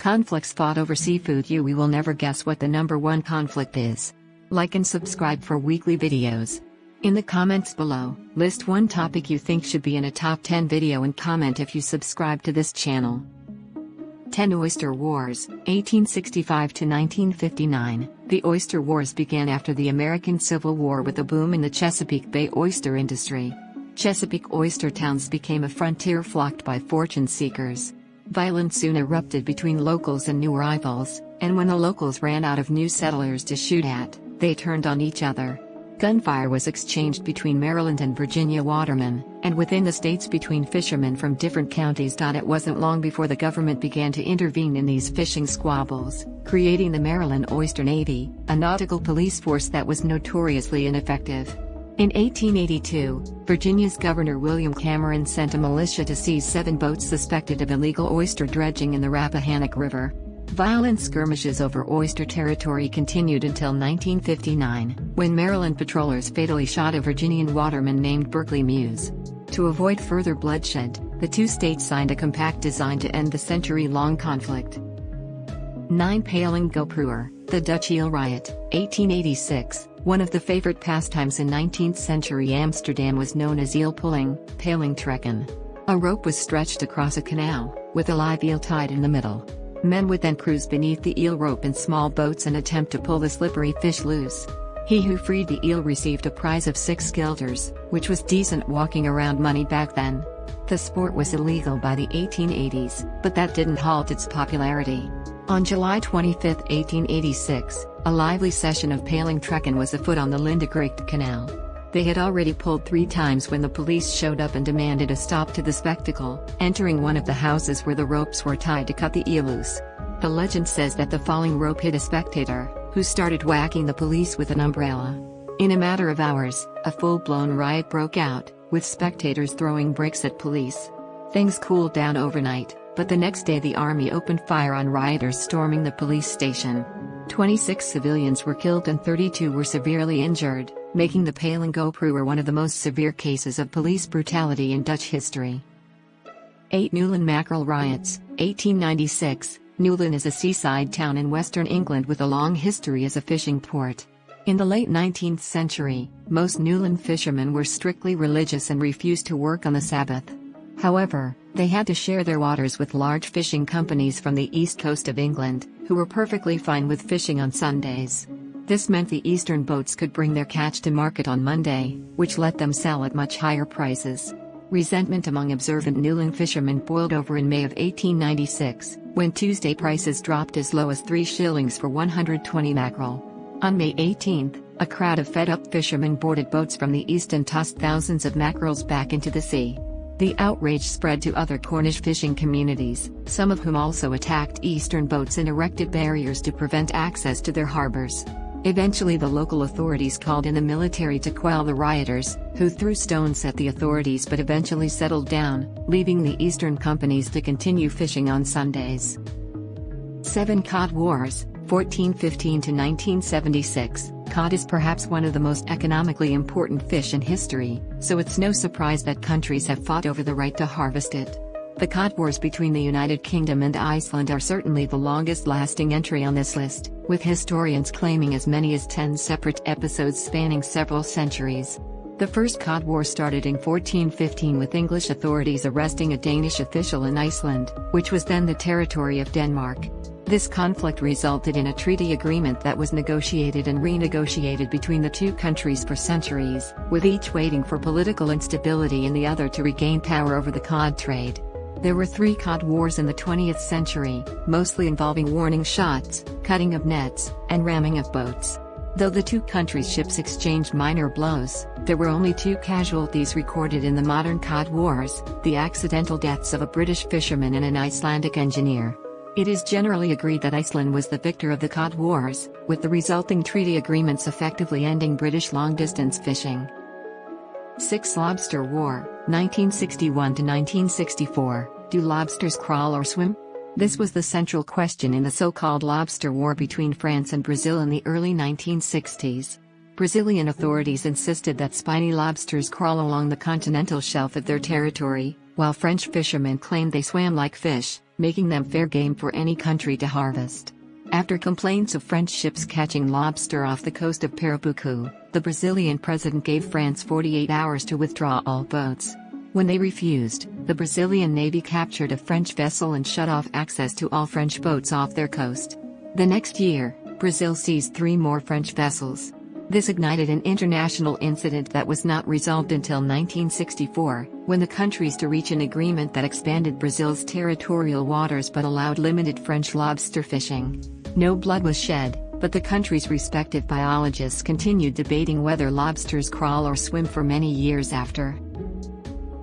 Conflicts fought over seafood. We will never guess what the number one conflict is. Like and subscribe for weekly videos. In the comments below, list one topic you think should be in a top 10 video and comment if you subscribe to this channel. 10 Oyster Wars, 1865 to 1959. The Oyster Wars began after the American Civil War with a boom in the Chesapeake Bay oyster industry. Chesapeake oyster towns became a frontier flocked by fortune seekers. Violence soon erupted between locals and new rivals, and when the locals ran out of new settlers to shoot at, they turned on each other. Gunfire was exchanged between Maryland and Virginia watermen, and within the states between fishermen from different counties. It wasn't long before the government began to intervene in these fishing squabbles, creating the Maryland Oyster Navy, a nautical police force that was notoriously ineffective. In 1882, Virginia's Governor William Cameron sent a militia to seize 7 boats suspected of illegal oyster dredging in the Rappahannock River. Violent skirmishes over oyster territory continued until 1959, when Maryland patrollers fatally shot a Virginian waterman named Berkeley Muse. To avoid further bloodshed, the two states signed a compact designed to end the century-long conflict. 9 Paling Goproer, the Dutch Eel Riot, 1886. One of the favorite pastimes in 19th century Amsterdam was known as eel pulling, paling trekken. A rope was stretched across a canal, with a live eel tied in the middle. Men would then cruise beneath the eel rope in small boats and attempt to pull the slippery fish loose. He who freed the eel received a prize of 6 guilders, which was decent walking around money back then. The sport was illegal by the 1880s, but that didn't halt its popularity. On July 25, 1886, a lively session of paling trekken was afoot on the Lindegracht Canal. They had already pulled 3 times when the police showed up and demanded a stop to the spectacle, entering one of the houses where the ropes were tied to cut the eel loose. The legend says that the falling rope hit a spectator, who started whacking the police with an umbrella. In a matter of hours, a full-blown riot broke out, with spectators throwing bricks at police. Things cooled down overnight, but the next day the army opened fire on rioters storming the police station. 26 civilians were killed and 32 were severely injured, making the Paling Goproer one of the most severe cases of police brutality in Dutch history. 8 Newland Mackerel Riots, 1896. Newland is a seaside town in western England with a long history as a fishing port. In the late 19th century, most Newland fishermen were strictly religious and refused to work on the Sabbath. However, they had to share their waters with large fishing companies from the east coast of England, who were perfectly fine with fishing on Sundays. This meant the eastern boats could bring their catch to market on Monday, which let them sell at much higher prices. Resentment among observant Newland fishermen boiled over in May of 1896, when Tuesday prices dropped as low as 3 shillings for 120 mackerel. On May 18, a crowd of fed-up fishermen boarded boats from the east and tossed thousands of mackerels back into the sea. The outrage spread to other Cornish fishing communities, some of whom also attacked eastern boats and erected barriers to prevent access to their harbors. Eventually the local authorities called in the military to quell the rioters, who threw stones at the authorities but eventually settled down, leaving the eastern companies to continue fishing on Sundays. 7 Cod Wars, 1415 to 1976. Cod is perhaps one of the most economically important fish in history, so it's no surprise that countries have fought over the right to harvest it. The Cod Wars between the United Kingdom and Iceland are certainly the longest-lasting entry on this list, with historians claiming as many as 10 separate episodes spanning several centuries. The first Cod War started in 1415 with English authorities arresting a Danish official in Iceland, which was then the territory of Denmark. This conflict resulted in a treaty agreement that was negotiated and renegotiated between the two countries for centuries, with each waiting for political instability and the other to regain power over the cod trade. There were 3 Cod Wars in the 20th century, mostly involving warning shots, cutting of nets, and ramming of boats. Though the two countries' ships exchanged minor blows, there were only 2 casualties recorded in the modern Cod Wars: the accidental deaths of a British fisherman and an Icelandic engineer. It is generally agreed that Iceland was the victor of the Cod Wars, with the resulting treaty agreements effectively ending British long-distance fishing. 6 Lobster War, 1961 to 1964. Do lobsters crawl or swim? This was the central question in the so-called Lobster War between France and Brazil in the early 1960s. Brazilian authorities insisted that spiny lobsters crawl along the continental shelf of their territory, while French fishermen claimed they swam like fish, making them fair game for any country to harvest. After complaints of French ships catching lobster off the coast of Pernambuco, the Brazilian president gave France 48 hours to withdraw all boats. When they refused, the Brazilian Navy captured a French vessel and shut off access to all French boats off their coast. The next year, Brazil seized 3 more French vessels. This ignited an international incident that was not resolved until 1964, when the countries to reach an agreement that expanded Brazil's territorial waters but allowed limited French lobster fishing. No blood was shed, but the countries' respective biologists continued debating whether lobsters crawl or swim for many years after.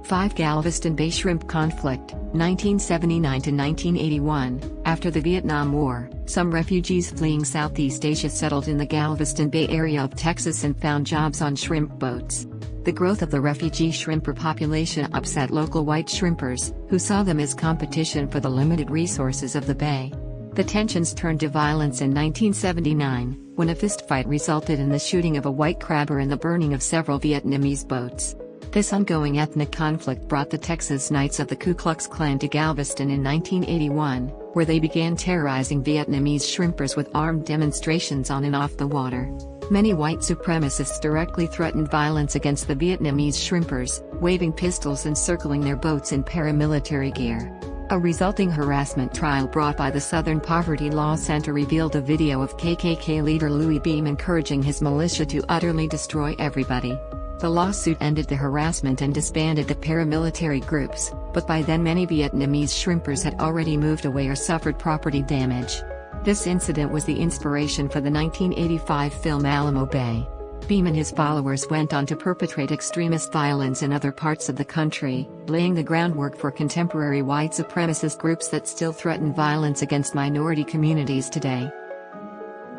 5. Galveston Bay Shrimp Conflict, 1979 to 1981. After the Vietnam War, some refugees fleeing Southeast Asia settled in the Galveston Bay area of Texas and found jobs on shrimp boats. The growth of the refugee shrimper population upset local white shrimpers, who saw them as competition for the limited resources of the bay. The tensions turned to violence in 1979, when a fistfight resulted in the shooting of a white crabber and the burning of several Vietnamese boats. This ongoing ethnic conflict brought the Texas Knights of the Ku Klux Klan to Galveston in 1981, where they began terrorizing Vietnamese shrimpers with armed demonstrations on and off the water. Many white supremacists directly threatened violence against the Vietnamese shrimpers, waving pistols and circling their boats in paramilitary gear. A resulting harassment trial brought by the Southern Poverty Law Center revealed a video of KKK leader Louis Beam encouraging his militia to utterly destroy everybody. The lawsuit ended the harassment and disbanded the paramilitary groups, but by then many Vietnamese shrimpers had already moved away or suffered property damage. This incident was the inspiration for the 1985 film Alamo Bay. Beam and his followers went on to perpetrate extremist violence in other parts of the country, laying the groundwork for contemporary white supremacist groups that still threaten violence against minority communities today.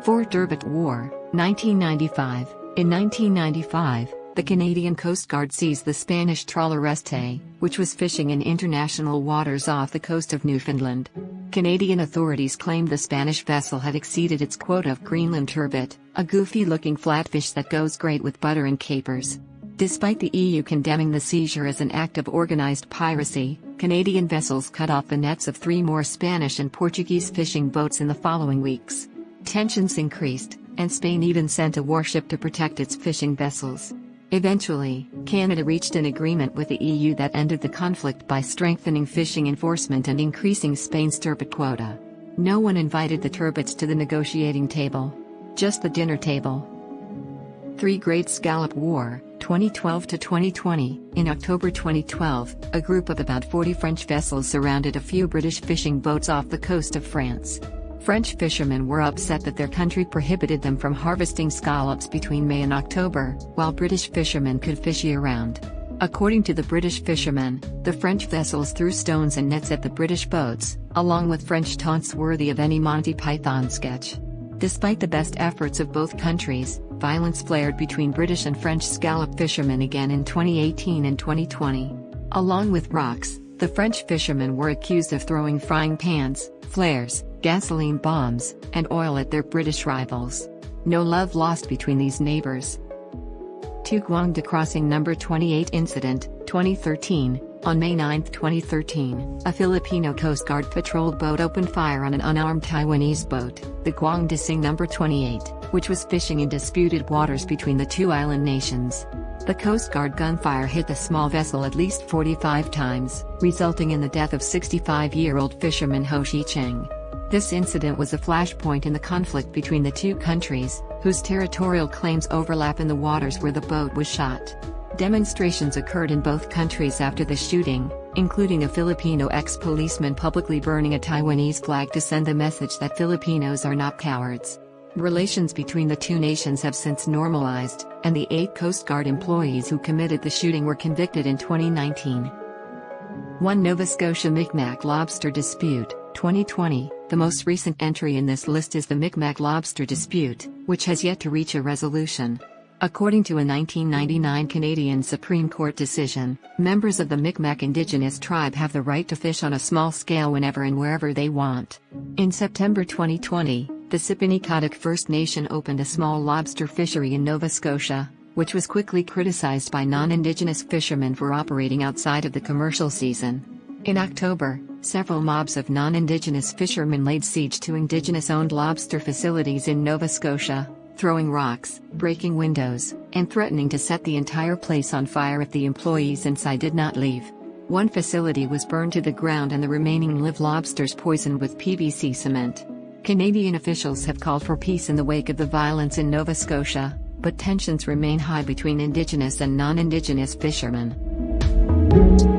4. Turbot War, 1995. In 1995, the Canadian Coast Guard seized the Spanish trawler Este, which was fishing in international waters off the coast of Newfoundland. Canadian authorities claimed the Spanish vessel had exceeded its quota of Greenland turbot, a goofy-looking flatfish that goes great with butter and capers. Despite the EU condemning the seizure as an act of organized piracy, Canadian vessels cut off the nets of 3 more Spanish and Portuguese fishing boats in the following weeks. Tensions increased, and Spain even sent a warship to protect its fishing vessels. Eventually, Canada reached an agreement with the EU that ended the conflict by strengthening fishing enforcement and increasing Spain's turbot quota. No one invited the turbots to the negotiating table. Just the dinner table. 3. Great Scallop War, 2012 to 2020. In October 2012, a group of about 40 French vessels surrounded a few British fishing boats off the coast of France. French fishermen were upset that their country prohibited them from harvesting scallops between May and October, while British fishermen could fish year-round. According to the British fishermen, the French vessels threw stones and nets at the British boats, along with French taunts worthy of any Monty Python sketch. Despite the best efforts of both countries, violence flared between British and French scallop fishermen again in 2018 and 2020. Along with rocks, the French fishermen were accused of throwing frying pans, flares, gasoline bombs, and oil at their British rivals. No love lost between these neighbors. Tuguang Decrossing No. 28 Incident, 2013. On May 9, 2013, a Filipino Coast Guard patrol boat opened fire on an unarmed Taiwanese boat, the Guang Desing No. 28, which was fishing in disputed waters between the two island nations. The Coast Guard gunfire hit the small vessel at least 45 times, resulting in the death of 65-year-old fisherman Ho Shi Cheng. This incident was a flashpoint in the conflict between the two countries, whose territorial claims overlap in the waters where the boat was shot. Demonstrations occurred in both countries after the shooting, including a Filipino ex-policeman publicly burning a Taiwanese flag to send a message that Filipinos are not cowards. Relations between the two nations have since normalized, and the 8 Coast Guard employees who committed the shooting were convicted in 2019. 1. Nova Scotia Mcmac Lobster Dispute, 2020. The most recent entry in this list is the Mcmac lobster dispute, which has yet to reach a resolution. According to a 1999 Canadian Supreme Court decision, members of the Mcmac Indigenous tribe have the right to fish on a small scale whenever and wherever they want. In September 2020, the Sipinicatac First Nation opened a small lobster fishery in Nova Scotia, which was quickly criticized by non-Indigenous fishermen for operating outside of the commercial season. In October, Several mobs of non-indigenous fishermen laid siege to indigenous-owned lobster facilities in Nova Scotia, throwing rocks, breaking windows, and threatening to set the entire place on fire if the employees inside did not leave. One facility was burned to the ground and the remaining live lobsters poisoned with PVC cement. Canadian officials have called for peace in the wake of the violence in Nova Scotia, but tensions remain high between Indigenous and non-Indigenous fishermen.